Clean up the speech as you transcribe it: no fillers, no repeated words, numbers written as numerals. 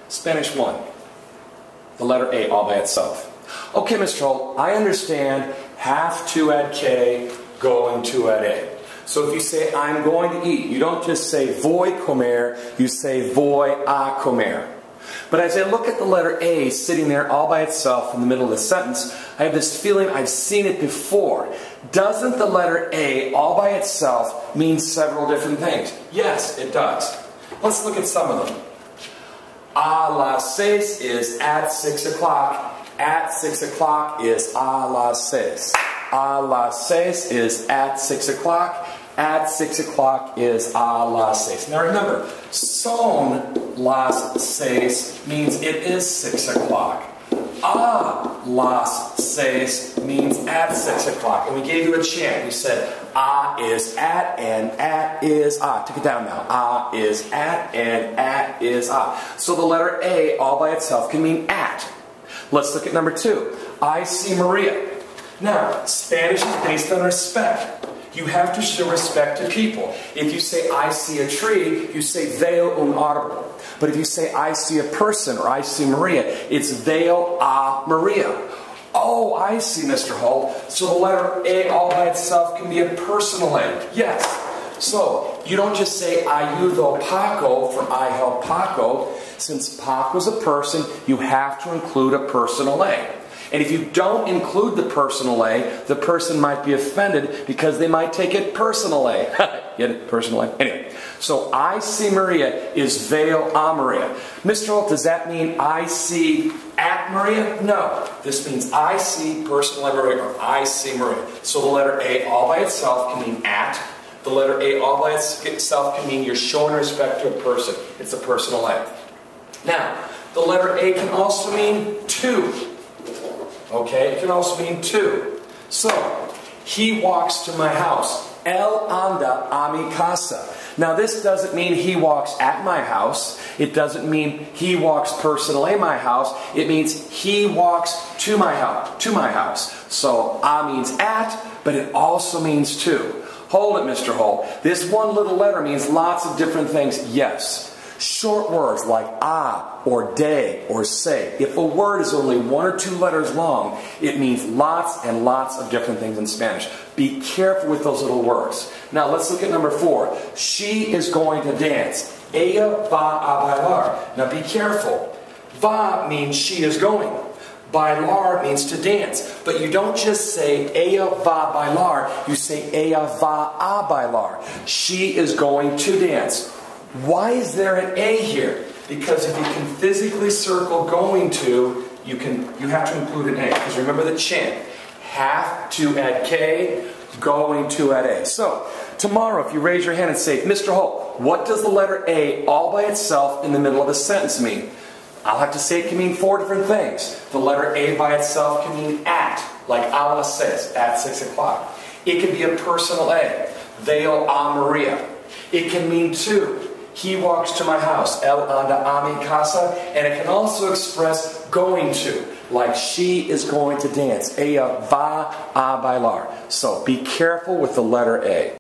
Spanish 1. The letter A all by itself. Okay, Mr. Holt, I understand have to add K, going to add A. So if you say I'm going to eat, you don't just say voy comer, you say voy a comer. But as I look at the letter A sitting there all by itself in the middle of the sentence, I have this feeling I've seen it before. Doesn't the letter A all by itself mean several different things? Yes, it does. Let's look at some of them. A las 6 is at 6 o'clock. At 6 o'clock is a las 6. A las 6 is at 6 o'clock. At 6 o'clock is a las 6. Now remember, son las 6 means it is 6 o'clock. A las 6 means at 6 o'clock. And we gave you a chant. We said a is at and at is a. Take it down now. A is at and at is a. So the letter A all by itself can mean at. Let's look at number 2. I see Maria. Now, Spanish is based on respect. You have to show respect to people. If you say, I see a tree, you say, veo un árbol. But if you say, I see a person, or I see Maria, it's veo a Maria. Oh, I see, Mr. Holt. So the letter A all by itself can be a personal A. Yes. So, you don't just say, ayudo Paco for I help Paco. Since Paco's a person, you have to include a personal A. And if you don't include the personal A, the person might be offended because they might take it personal A. Get it? Personal A? Anyway, so I see Maria is veo a Maria. Mr. Holt, does that mean I see at Maria? No. This means I see personal A Maria, or I see Maria. So the letter A all by itself can mean at. The letter A all by itself can mean you're showing respect to a person. It's a personal A. Now, the letter A can also mean to. Okay, it can also mean to. So, he walks to my house. Él anda a mi casa. Now, this doesn't mean he walks at my house. It doesn't mean he walks personally my house. It means he walks to my house. So, a means at, but it also means to. Hold it, Mr. Holt. This one little letter means lots of different things. Yes. Short words like a or de or se. If a word is only 1 or 2 letters long, it means lots and lots of different things in Spanish. Be careful with those little words. Now let's look at number 4. She is going to dance. Ella va a bailar. Now be careful. Va means she is going. Bailar means to dance. But you don't just say ella va a bailar. You say ella va a bailar. She is going to dance. Why is there an A here? Because if you can physically circle going to, you have to include an A. Because remember the chant. Have to add K, going to add A. So, tomorrow if you raise your hand and say, Mr. Holt, what does the letter A all by itself in the middle of a sentence mean? I'll have to say it can mean 4 different things. The letter A by itself can mean at, like a las 6, at 6 o'clock. It can be a personal A, veo a Maria. It can mean to. He walks to my house, él anda a mi casa, and it can also express going to, like she is going to dance, ella va a bailar. So be careful with the letter A.